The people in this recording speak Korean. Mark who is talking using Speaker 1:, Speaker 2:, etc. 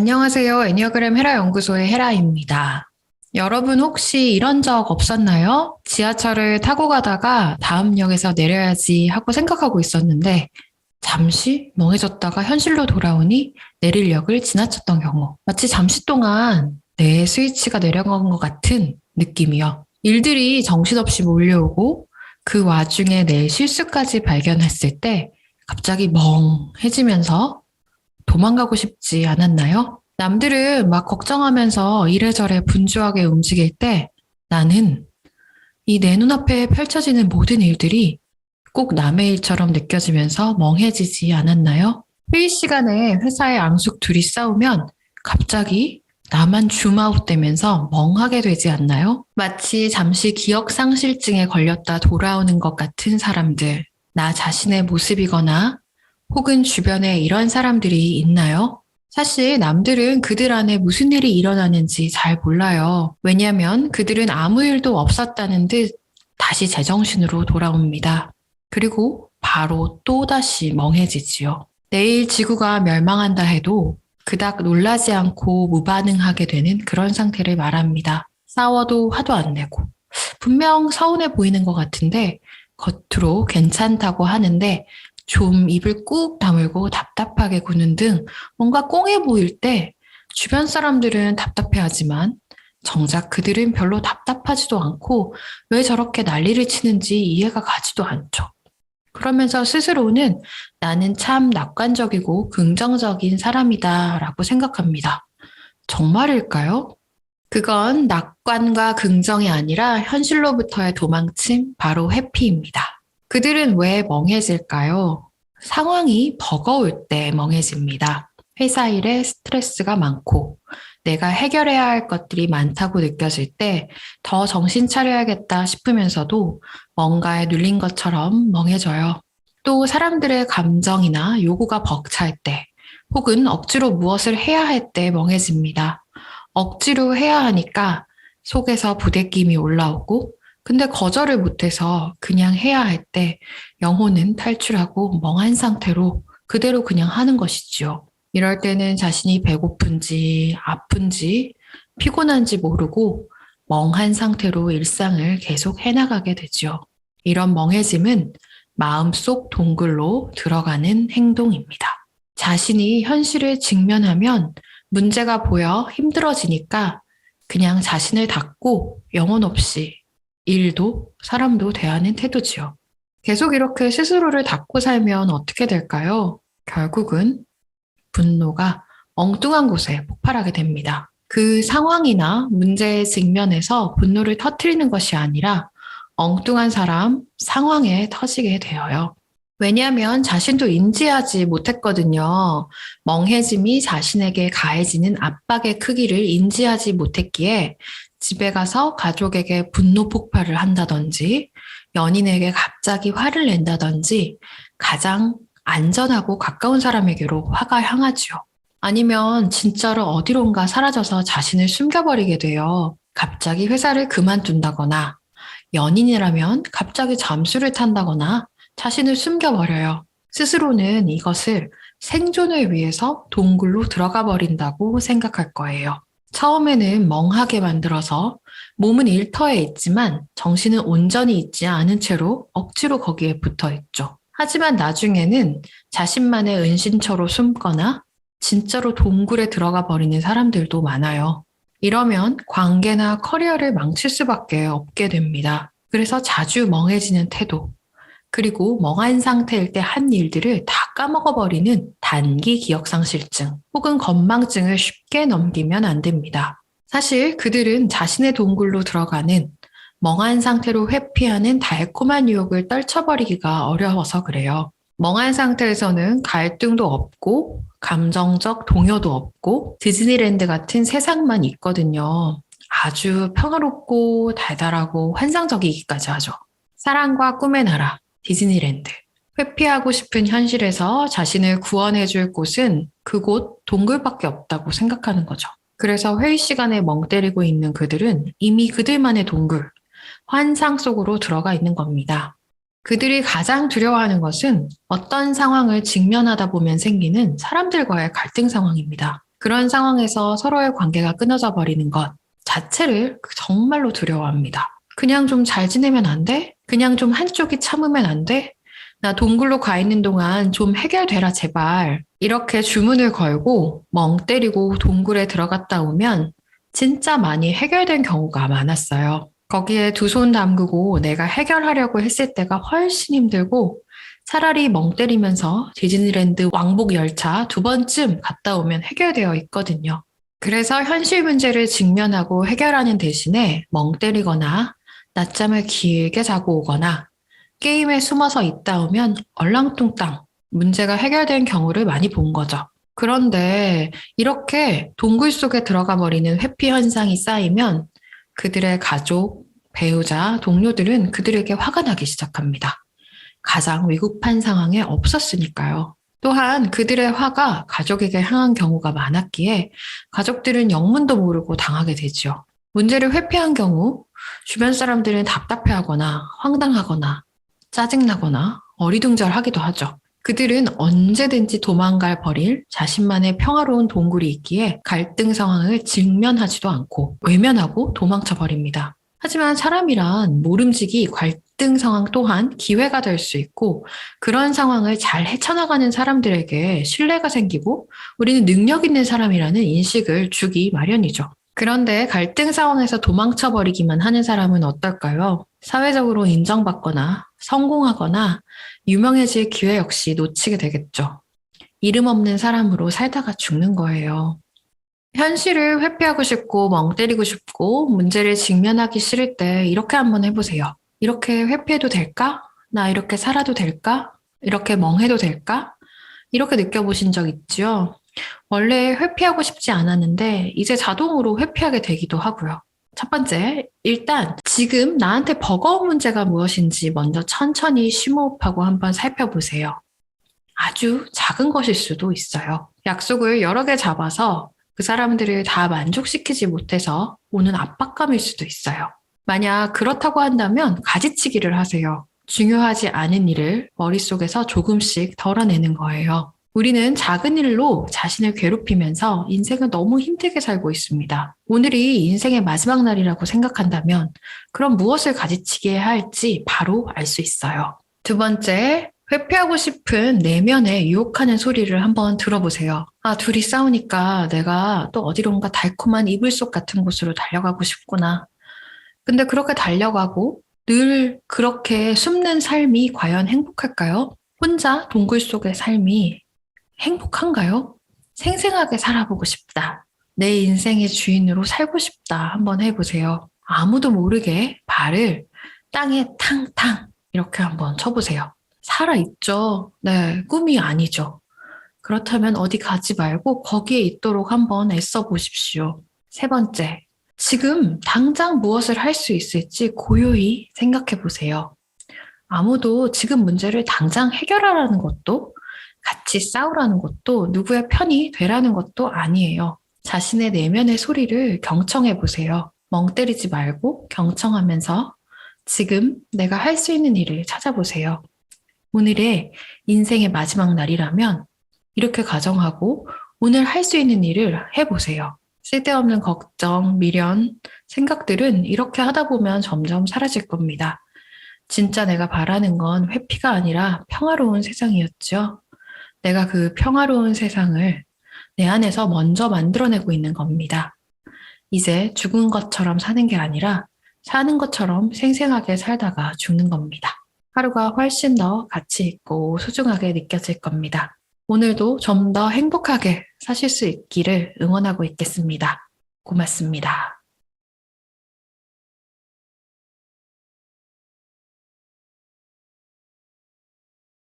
Speaker 1: 안녕하세요. 애니어그램 헤라 연구소의 헤라입니다. 여러분 혹시 이런 적 없었나요? 지하철을 타고 가다가 다음 역에서 내려야지 하고 생각하고 있었는데 잠시 멍해졌다가 현실로 돌아오니 내릴 역을 지나쳤던 경우. 마치 잠시 동안 내 스위치가 내려간 것 같은 느낌이요. 일들이 정신없이 몰려오고 그 와중에 내 실수까지 발견했을 때 갑자기 멍해지면서 도망가고 싶지 않았나요? 남들은 막 걱정하면서 이래저래 분주하게 움직일 때 나는 이 내 눈앞에 펼쳐지는 모든 일들이 꼭 남의 일처럼 느껴지면서 멍해지지 않았나요? 회의 시간에 회사의 앙숙 둘이 싸우면 갑자기 나만 줌아웃되면서 멍하게 되지 않나요? 마치 잠시 기억상실증에 걸렸다 돌아오는 것 같은 사람들, 나 자신의 모습이거나 혹은 주변에 이런 사람들이 있나요? 사실 남들은 그들 안에 무슨 일이 일어나는지 잘 몰라요. 왜냐하면 그들은 아무 일도 없었다는 듯 다시 제정신으로 돌아옵니다. 그리고 바로 또다시 멍해지지요. 내일 지구가 멸망한다 해도 그닥 놀라지 않고 무반응하게 되는 그런 상태를 말합니다. 싸워도 화도 안 내고. 분명 서운해 보이는 것 같은데 겉으로 괜찮다고 하는데 좀 입을 꾹 다물고 답답하게 구는 등 뭔가 꽁해 보일 때 주변 사람들은 답답해하지만 정작 그들은 별로 답답하지도 않고 왜 저렇게 난리를 치는지 이해가 가지도 않죠. 그러면서 스스로는 나는 참 낙관적이고 긍정적인 사람이다 라고 생각합니다. 정말일까요? 그건 낙관과 긍정이 아니라 현실로부터의 도망침, 바로 회피입니다. 그들은 왜 멍해질까요? 상황이 버거울 때 멍해집니다. 회사 일에 스트레스가 많고 내가 해결해야 할 것들이 많다고 느껴질 때 더 정신 차려야겠다 싶으면서도 뭔가에 눌린 것처럼 멍해져요. 또 사람들의 감정이나 요구가 벅찰 때 혹은 억지로 무엇을 해야 할 때 멍해집니다. 억지로 해야 하니까 속에서 부대낌이 올라오고 근데 거절을 못해서 그냥 해야 할 때 영혼은 탈출하고 멍한 상태로 그대로 그냥 하는 것이지요. 이럴 때는 자신이 배고픈지 아픈지 피곤한지 모르고 멍한 상태로 일상을 계속 해나가게 되지요. 이런 멍해짐은 마음속 동굴로 들어가는 행동입니다. 자신이 현실을 직면하면 문제가 보여 힘들어지니까 그냥 자신을 닫고 영혼 없이 일도 사람도 대하는 태도지요. 계속 이렇게 스스로를 닫고 살면 어떻게 될까요? 결국은 분노가 엉뚱한 곳에 폭발하게 됩니다. 그 상황이나 문제에 직면해서 분노를 터뜨리는 것이 아니라 엉뚱한 사람, 상황에 터지게 되어요. 왜냐하면 자신도 인지하지 못했거든요. 멍해짐이 자신에게 가해지는 압박의 크기를 인지하지 못했기에 집에 가서 가족에게 분노 폭발을 한다든지 연인에게 갑자기 화를 낸다든지 가장 안전하고 가까운 사람에게로 화가 향하지요. 아니면 진짜로 어디론가 사라져서 자신을 숨겨버리게 돼요. 갑자기 회사를 그만둔다거나 연인이라면 갑자기 잠수를 탄다거나 자신을 숨겨버려요. 스스로는 이것을 생존을 위해서 동굴로 들어가 버린다고 생각할 거예요. 처음에는 멍하게 만들어서 몸은 일터에 있지만 정신은 온전히 있지 않은 채로 억지로 거기에 붙어 있죠. 하지만 나중에는 자신만의 은신처로 숨거나 진짜로 동굴에 들어가 버리는 사람들도 많아요. 이러면 관계나 커리어를 망칠 수밖에 없게 됩니다. 그래서 자주 멍해지는 태도, 그리고 멍한 상태일 때 한 일들을 다 까먹어버리는 단기 기억상실증 혹은 건망증을 쉽게 넘기면 안 됩니다. 사실 그들은 자신의 동굴로 들어가는 멍한 상태로 회피하는 달콤한 유혹을 떨쳐버리기가 어려워서 그래요. 멍한 상태에서는 갈등도 없고 감정적 동요도 없고 디즈니랜드 같은 세상만 있거든요. 아주 평화롭고 달달하고 환상적이기까지 하죠. 사랑과 꿈의 나라, 디즈니랜드. 회피하고 싶은 현실에서 자신을 구원해줄 곳은 그곳 동굴밖에 없다고 생각하는 거죠. 그래서 회의 시간에 멍 때리고 있는 그들은 이미 그들만의 동굴, 환상 속으로 들어가 있는 겁니다. 그들이 가장 두려워하는 것은 어떤 상황을 직면하다 보면 생기는 사람들과의 갈등 상황입니다. 그런 상황에서 서로의 관계가 끊어져 버리는 것 자체를 정말로 두려워합니다. 그냥 좀 잘 지내면 안 돼? 그냥 좀 한쪽이 참으면 안 돼? 나 동굴로 가 있는 동안 좀 해결되라 제발. 이렇게 주문을 걸고 멍 때리고 동굴에 들어갔다 오면 진짜 많이 해결된 경우가 많았어요. 거기에 두 손 담그고 내가 해결하려고 했을 때가 훨씬 힘들고 차라리 멍 때리면서 디즈니랜드 왕복 열차 2번쯤 갔다 오면 해결되어 있거든요. 그래서 현실 문제를 직면하고 해결하는 대신에 멍 때리거나 낮잠을 길게 자고 오거나 게임에 숨어서 있다 오면 얼랑뚱땅 문제가 해결된 경우를 많이 본 거죠. 그런데 이렇게 동굴 속에 들어가 버리는 회피 현상이 쌓이면 그들의 가족, 배우자, 동료들은 그들에게 화가 나기 시작합니다. 가장 위급한 상황에 없었으니까요. 또한 그들의 화가 가족에게 향한 경우가 많았기에 가족들은 영문도 모르고 당하게 되죠. 문제를 회피한 경우 주변 사람들은 답답해하거나 황당하거나 짜증나거나 어리둥절하기도 하죠. 그들은 언제든지 도망갈 버릴 자신만의 평화로운 동굴이 있기에 갈등 상황을 직면하지도 않고 외면하고 도망쳐 버립니다. 하지만 사람이란 모름지기 갈등 상황 또한 기회가 될 수 있고 그런 상황을 잘 헤쳐나가는 사람들에게 신뢰가 생기고 우리는 능력 있는 사람이라는 인식을 주기 마련이죠. 그런데 갈등 상황에서 도망쳐 버리기만 하는 사람은 어떨까요? 사회적으로 인정받거나 성공하거나 유명해질 기회 역시 놓치게 되겠죠. 이름 없는 사람으로 살다가 죽는 거예요. 현실을 회피하고 싶고 멍 때리고 싶고 문제를 직면하기 싫을 때 이렇게 한번 해보세요. 이렇게 회피해도 될까? 나 이렇게 살아도 될까? 이렇게 멍해도 될까? 이렇게 느껴보신 적 있죠? 원래 회피하고 싶지 않았는데 이제 자동으로 회피하게 되기도 하고요. 첫 번째, 일단 지금 나한테 버거운 문제가 무엇인지 먼저 천천히 심호흡하고 한번 살펴보세요. 아주 작은 것일 수도 있어요. 약속을 여러 개 잡아서 그 사람들을 다 만족시키지 못해서 오는 압박감일 수도 있어요. 만약 그렇다고 한다면 가지치기를 하세요. 중요하지 않은 일을 머릿속에서 조금씩 덜어내는 거예요. 우리는 작은 일로 자신을 괴롭히면서 인생을 너무 힘들게 살고 있습니다. 오늘이 인생의 마지막 날이라고 생각한다면 그럼 무엇을 가지치기해야 할지 바로 알 수 있어요. 두 번째, 회피하고 싶은 내면의 유혹하는 소리를 한번 들어보세요. 아, 둘이 싸우니까 내가 또 어디론가 달콤한 이불 속 같은 곳으로 달려가고 싶구나. 근데 그렇게 달려가고 늘 그렇게 숨는 삶이 과연 행복할까요? 혼자 동굴 속의 삶이 행복한가요? 생생하게 살아보고 싶다. 내 인생의 주인으로 살고 싶다. 한번 해보세요. 아무도 모르게 발을 땅에 탕탕 이렇게 한번 쳐보세요. 살아있죠? 네, 꿈이 아니죠. 그렇다면 어디 가지 말고 거기에 있도록 한번 애써 보십시오. 세 번째, 지금 당장 무엇을 할 수 있을지 고요히 생각해 보세요. 아무도 지금 문제를 당장 해결하라는 것도 같이 싸우라는 것도 누구의 편이 되라는 것도 아니에요. 자신의 내면의 소리를 경청해 보세요. 멍 때리지 말고 경청하면서 지금 내가 할 수 있는 일을 찾아보세요. 오늘의 인생의 마지막 날이라면 이렇게 가정하고 오늘 할 수 있는 일을 해보세요. 쓸데없는 걱정, 미련, 생각들은 이렇게 하다 보면 점점 사라질 겁니다. 진짜 내가 바라는 건 회피가 아니라 평화로운 세상이었죠. 내가 그 평화로운 세상을 내 안에서 먼저 만들어내고 있는 겁니다. 이제 죽은 것처럼 사는 게 아니라 사는 것처럼 생생하게 살다가 죽는 겁니다. 하루가 훨씬 더 가치 있고 소중하게 느껴질 겁니다. 오늘도 좀 더 행복하게 사실 수 있기를 응원하고 있겠습니다. 고맙습니다.